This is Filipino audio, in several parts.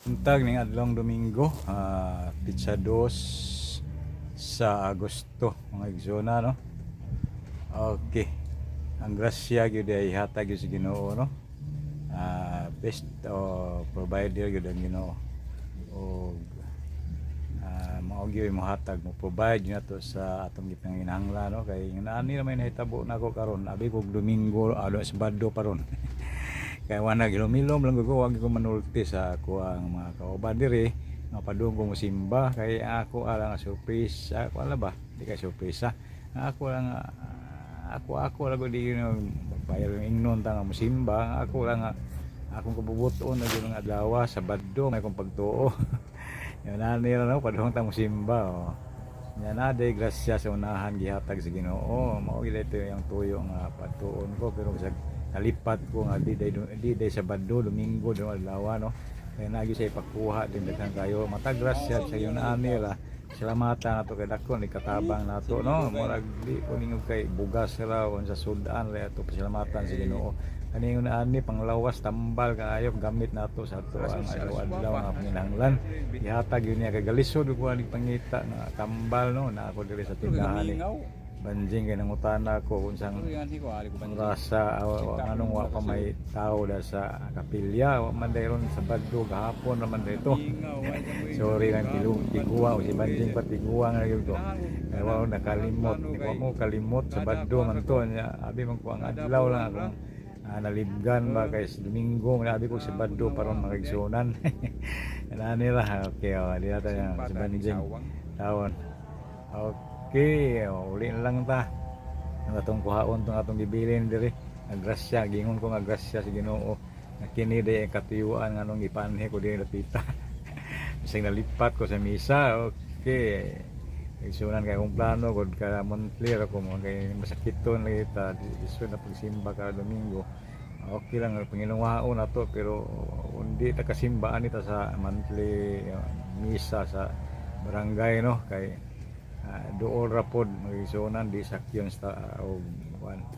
Untag ning adlong Domingo, Pizza 2 sa Agosto, mga igsoon no. Okay. Ang grasya gyud ay hatag gyud sa Ginoo no. Best provider gyud ang Ginoo. O mao gyud mo hatag mo provide gyud nato sa atong gipanginahanglan no, kay ani naman nahitabo nako karon abi kog Domingo Sabado paron. Kaya wala gilom-ilom lang ko, wag ko manulti sa ako ang mga kauban diri nga padung ko mosimba kay ako ala nga surprise. Ako ala ba di kay surprise ako lang ako lang di bayar ng ingnon ta nga mosimba. Ako lang akong kabubuton na gyud nga adlaw Sabado may kong pagtuo. Yan ani ra no padung ta mosimba oh. Yan na day grasya sa unahan gihatag sa Ginoo. Mao gid ito yung tuyo nga pagtuon ko pero bisag nalipat ko nga di day Sabado, Domingo do adlaw no. Kaya nagi sa ipagkuha din daghang kayo matagrasya sa yun ani ra. Salamatan nato kay dako ni katabang nato no. Murag di ko ningog kay bugas ra sa sudan ra ato pasalamatan sa Ginoo. Kani yun ani panglawas tambal kaayo gamit nato sa ato ang adlaw nga panginahanglan. Ihatag yun niya kay galisod ko ani pangita nga tambal no na ako diri sa tindahan ni banjing kay nangutana ko unsang rasa anong wa pa may tao da sa kapilya wa man dayron Sabado gahapon naman dito. Sorry lang tiguwa o si banjing patiguwa nga gyud ko kay wa nakalimot di ko mo kalimot Sabado man to nya abi man ko ang adlaw lang akong nalibgan ba kay Domingo abi ko Sabado paron magigsunan. Ani ra okay di nato yang si banjing tawon. Okay, uli lang ta. Ang atong kuhaon tong atong gibilin diri. Agrasya, gingon ko nga grasya sa Ginoo. Nakini day katuyuan nga nung ipanhe ko diri lapita. Bisag nalipat ko sa misa. Okay. Igsunan kay akong plano gud ka monthly ra ko mo kay masakiton lagi ta isu na pagsimba ka Domingo. Okay lang ang Panginoon nato pero hindi ta kasimba ani ta sa monthly misa sa barangay no kay dool ra pod magigsunan di sakyon sa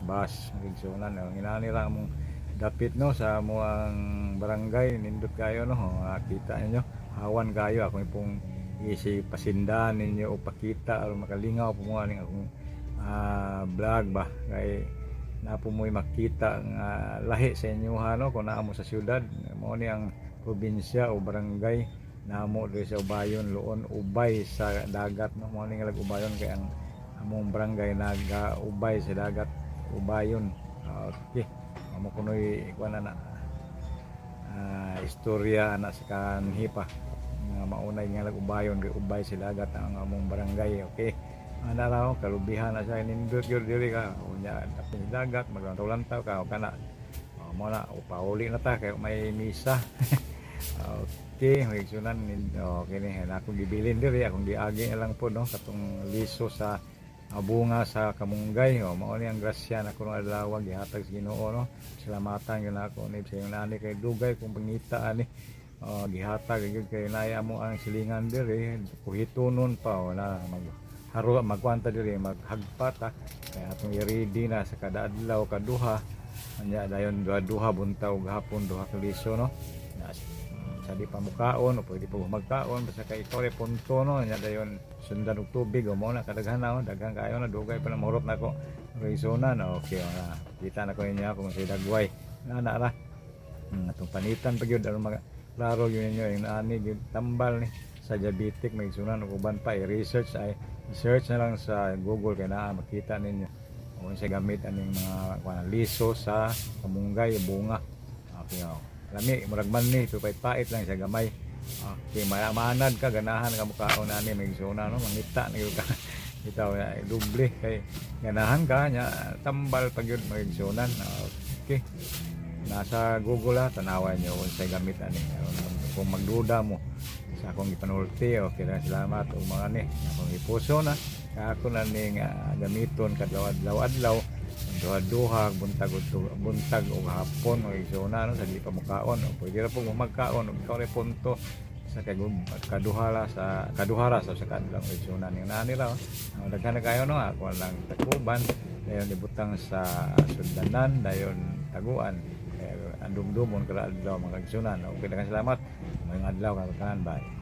bus magigsunan inani ra mong dapit no sa muang barangay nindot kayo no kita ninyo hawan kayo ako pong isi pasindahan ninyo o pakita o makalingaw po mga ning akong vlog ba kay napo mo'y makita nga lahi sa inyo no kung naa mo sa syudad mo ni ang probinsya o barangay namo diri sa Ubayon Luon ubay sa dagat no mo ning ubayon kay ang among barangay naga-ubay sa dagat Ubayon. Okay amo kunoy kuan na istorya ana sa kanhi pa nga maunay nga ubayon kay ubay sa dagat ang among barangay. Okay ana raw kalubihan na sa nindot gyud diri ka unya tapos dagat maglantaw-lantaw ka kana mo na upauli na ta kay may misa. Okay, magigsunan okay ni akong gibilin diri akong giagi lang po no katong liso sa bunga sa kamunggay mao ni ang grasya na kuno adlaw gihatag sa Ginoo no. Salamatan gyud ako ni sa iyong nani kay dugay kung pangita ani gihatag gyud kay naya mo ang silingan diri kuhitonon pa wala magkwanta diri maghagpat kay atong i-ready na sa kada adlaw kaduha anya dayon duha buntaw gahapon duha ka liso no. Di pa mukaon o pwede pa magkaon basta kay ikaw rin punto no nya dayon sundan og tubig o mo na kadaghan na daghang kayo na dugay pa na mahurot na ko reasonan okay na kita na ko niya kung si dagway na ra atong panitan pa gyud aron klaro yun ninyo yung ani gyud tambal ni sa diabetic may sunan ug uban pa i-research ay search na lang sa Google kay naa makita ninyo kung sa gamit aning mga liso sa kamunggay bunga. Okay lami murag man ni pait lang sa gamay. Okay mayanad ka ganahan ka mukaon ani may suna no mangita na gyud ka bitaw duble kay ganahan ka nya tambal pag yun magigsunan. Okay nasa Google tanawan nyo sa gamit ani kung magduda mo sa akong ipanulti. Okay na salamat o mga ni akong ipuso na ako na ning gamiton kadlaw-adlaw duha buntag o hapon o isuna no sa di pa mukaon o pwede ra po magkaon o ikaw rin punto sa kaduhara sa kadlang isuna ning nani ra daghan na kayo no ako lang Takuban dayon ibutang sa Sundanan dayon Taguan Andum-dumon kada adlaw mga igsunan. Okay, daghang salamat. Mayong adlaw kanan, bye.